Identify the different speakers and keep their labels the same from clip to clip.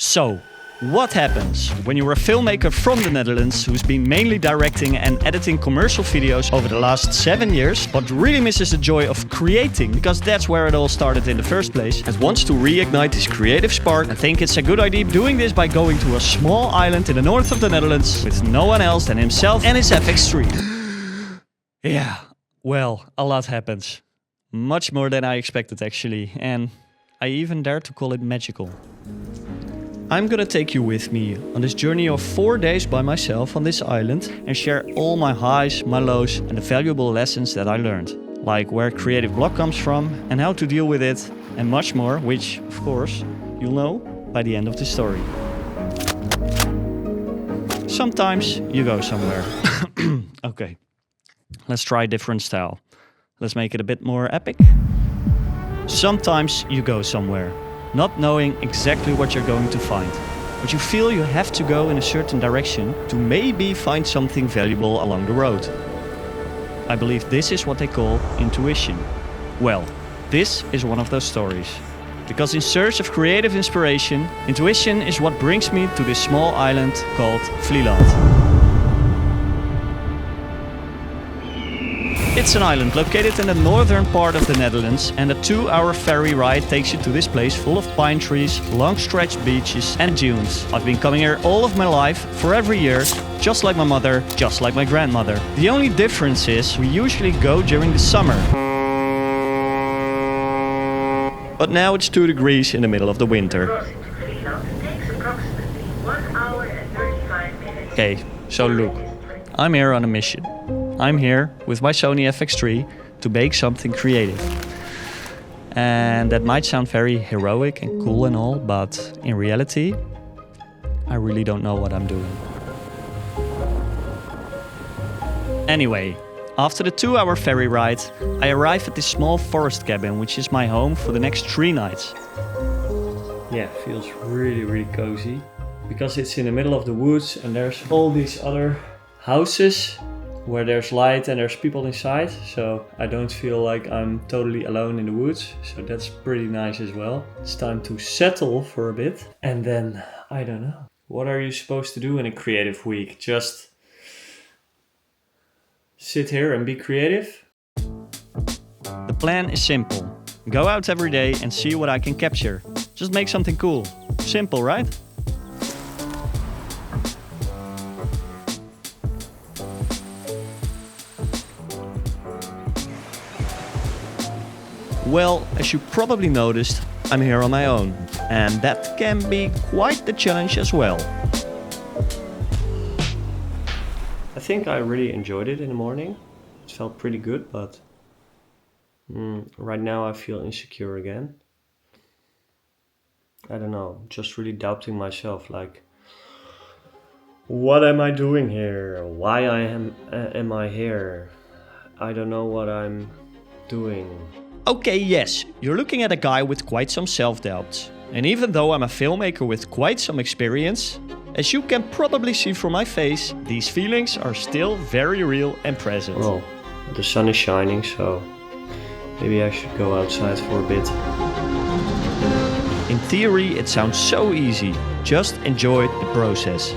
Speaker 1: So, what happens when you're a filmmaker from the Netherlands who's been mainly directing and editing commercial videos over the last 7 years, but really misses the joy of creating, because that's where it all started in the first place, and wants to reignite his creative spark and think it's a good idea doing this by going to a small island in the north of the Netherlands with no one else than himself and his FX3. Yeah, well, a lot happens. Much more than I expected actually, and I even dare to call it magical. I'm gonna take you with me on this journey of 4 days by myself on this island and share all my highs, my lows and the valuable lessons that I learned. Like where creative block comes from and how to deal with it and much more, which, of course, you'll know by the end of the story. Sometimes you go somewhere. Okay, let's try a different style. Let's make it a bit more epic. Sometimes you go somewhere, not knowing exactly what you're going to find, but you feel you have to go in a certain direction to maybe find something valuable along the road. I believe this is what they call intuition. Well, this is one of those stories. Because in search of creative inspiration, intuition is what brings me to this small island called Vlieland. It's an island located in the northern part of the Netherlands, and a 2-hour ferry ride takes you to this place full of pine trees, long stretched beaches and dunes. I've been coming here all of my life, for every year, just like my mother, just like my grandmother. The only difference is we usually go during the summer. But now it's 2 degrees in the middle of the winter. Okay, so look, I'm here on a mission. I'm here with my Sony FX3 to make something creative. And that might sound very heroic and cool and all, but in reality, I really don't know what I'm doing. Anyway, after the 2-hour ferry ride, I arrive at this small forest cabin, which is my home for the next 3 nights. Yeah, it feels really cozy, because it's in the middle of the woods and there's all these other houses where there's light and there's people inside, so I don't feel like I'm totally alone in the woods, so that's pretty nice as well. It's time to settle for a bit, and then, I don't know. What are you supposed to do in a creative week? Just sit here and be creative? The plan is simple. Go out every day and see what I can capture. Just make something cool. Simple, right? Well, as you probably noticed, I'm here on my own, and that can be quite the challenge as well. I think I really enjoyed it in the morning. It felt pretty good, but right now I feel insecure again. I don't know, just really doubting myself, like, what am I doing here? Why am I here? I don't know what I'm doing. Okay, yes, you're looking at a guy with quite some self-doubts. And even though I'm a filmmaker with quite some experience, as you can probably see from my face, these feelings are still very real and present. Well, the sun is shining, so maybe I should go outside for a bit. In theory, it sounds so easy. Just enjoy the process.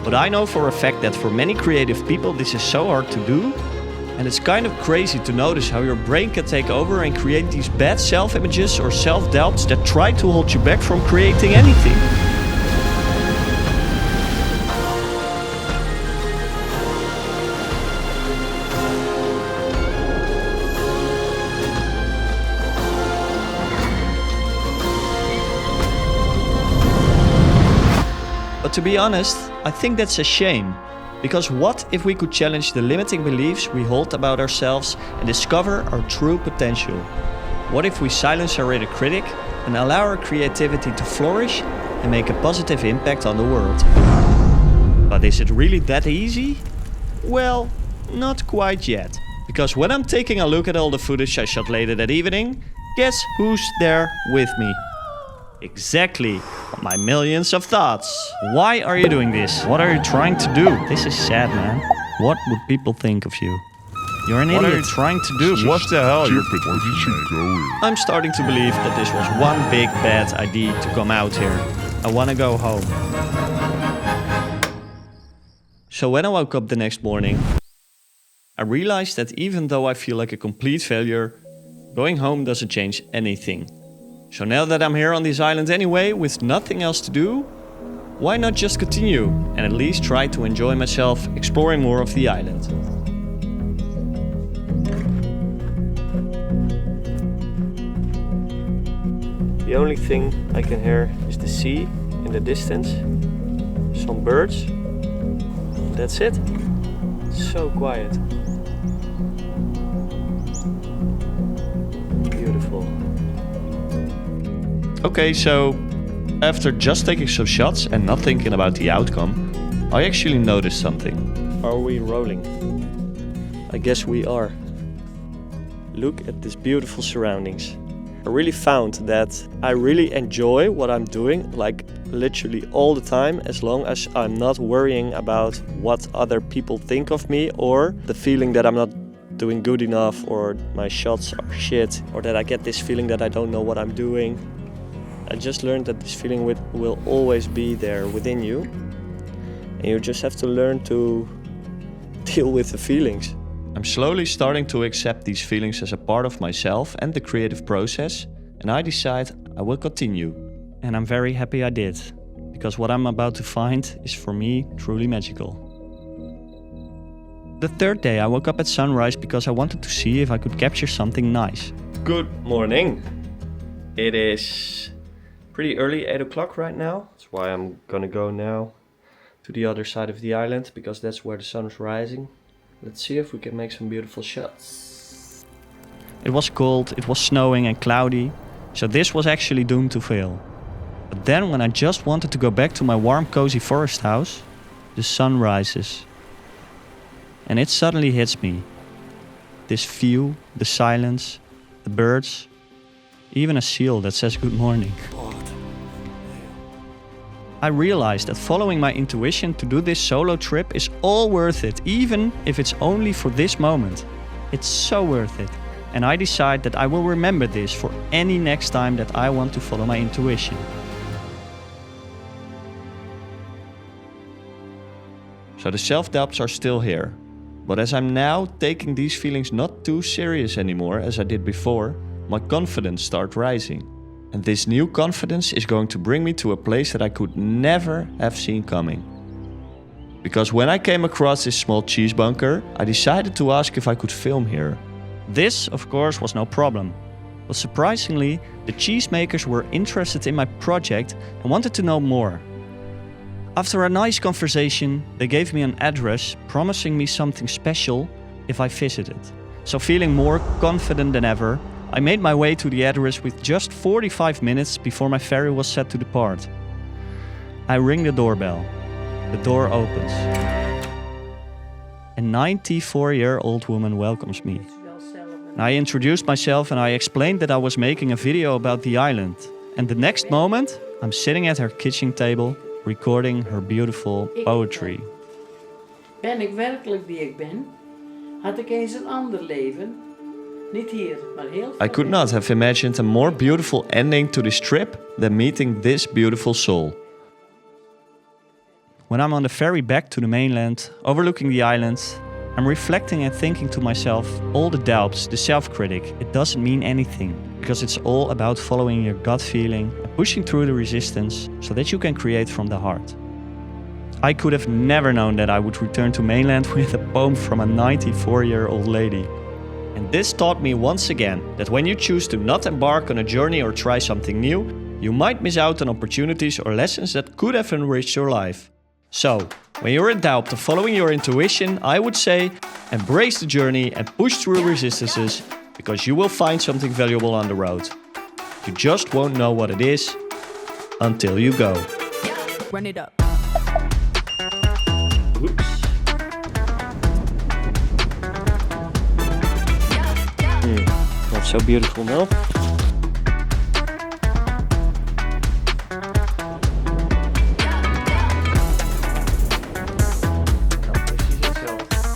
Speaker 1: But I know for a fact that for many creative people this is so hard to do. And it's kind of crazy to notice how your brain can take over and create these bad self-images or self-doubts that try to hold you back from creating anything. But to be honest, I think that's a shame. Because what if we could challenge the limiting beliefs we hold about ourselves and discover our true potential? What if we silence our inner critic and allow our creativity to flourish and make a positive impact on the world? But is it really that easy? Well, not quite yet. Because when I'm taking a look at all the footage I shot later that evening, guess who's there with me? Exactly, my millions of thoughts. Why are you doing this? What are you trying to do? This is sad, man. What would people think of you? You're an idiot.
Speaker 2: What are you trying to do? What the hell?
Speaker 3: Where did you go?
Speaker 1: I'm starting to believe that this was one big bad idea to come out here. I want to go home. So when I woke up the next morning, I realized that even though I feel like a complete failure, going home doesn't change anything. So now that I'm here on this island anyway, with nothing else to do, why not just continue and at least try to enjoy myself exploring more of the island? The only thing I can hear is the sea in the distance, some birds. That's it. It's so quiet. Beautiful. Okay, so after just taking some shots and not thinking about the outcome, I actually noticed something. Are we rolling? I guess we are. Look at these beautiful surroundings. I really found that I really enjoy what I'm doing, like literally all the time, as long as I'm not worrying about what other people think of me, or the feeling that I'm not doing good enough, or my shots are shit, or that I get this feeling that I don't know what I'm doing. I just learned that this feeling will always be there within you, and you just have to learn to deal with the feelings. I'm slowly starting to accept these feelings as a part of myself and the creative process, and I decide I will continue. And I'm very happy I did, because what I'm about to find is for me truly magical. The third day I woke up at sunrise because I wanted to see if I could capture something nice. Good morning! It is pretty early, 8 o'clock right now. That's why I'm gonna go now to the other side of the island, because that's where the sun is rising. Let's see if we can make some beautiful shots. It was cold, it was snowing and cloudy, so this was actually doomed to fail. But then when I just wanted to go back to my warm, cozy forest house, the sun rises. And it suddenly hits me. This view, the silence, the birds, even a seal that says good morning. I realized that following my intuition to do this solo trip is all worth it, even if it's only for this moment. It's so worth it. And I decide that I will remember this for any next time that I want to follow my intuition. So the self-doubts are still here. But as I'm now taking these feelings not too serious anymore as I did before, my confidence starts rising. And this new confidence is going to bring me to a place that I could never have seen coming. Because when I came across this small cheese bunker, I decided to ask if I could film here. This, of course, was no problem. But surprisingly, the cheesemakers were interested in my project and wanted to know more. After a nice conversation, they gave me an address, promising me something special if I visited. So feeling more confident than ever, I made my way to the address with just 45 minutes before my ferry was set to depart. I ring the doorbell. The door opens. A 94-year-old woman welcomes me. I introduced myself and I explained that I was making a video about the island. And the next moment, I'm sitting at her kitchen table, recording her beautiful poetry.
Speaker 3: Ben ik werkelijk wie ik ben? Had ik eens een ander leven? Niet hier, maar heel
Speaker 1: I could not have imagined a more beautiful ending to this trip than meeting this beautiful soul. When I'm on the ferry back to the mainland, overlooking the island, I'm reflecting and thinking to myself, all the doubts, the self-critic, it doesn't mean anything, because it's all about following your gut feeling and pushing through the resistance so that you can create from the heart. I could have never known that I would return to mainland with a poem from a 94-year-old lady. And this taught me once again that when you choose to not embark on a journey or try something new, you might miss out on opportunities or lessons that could have enriched your life. So, when you're in doubt of following your intuition, I would say, embrace the journey and push through resistances, because you will find something valuable on the road. You just won't know what it is until you go.
Speaker 4: Run it up.
Speaker 1: Oops. Not so beautiful, no?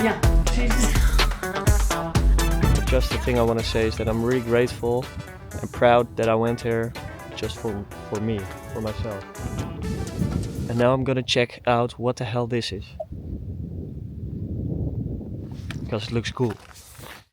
Speaker 3: Ja, precies.
Speaker 1: Just the thing I want to say is that I'm really grateful and proud that I went here just for me, for myself. And now I'm gonna check out what the hell this is. Because it looks cool.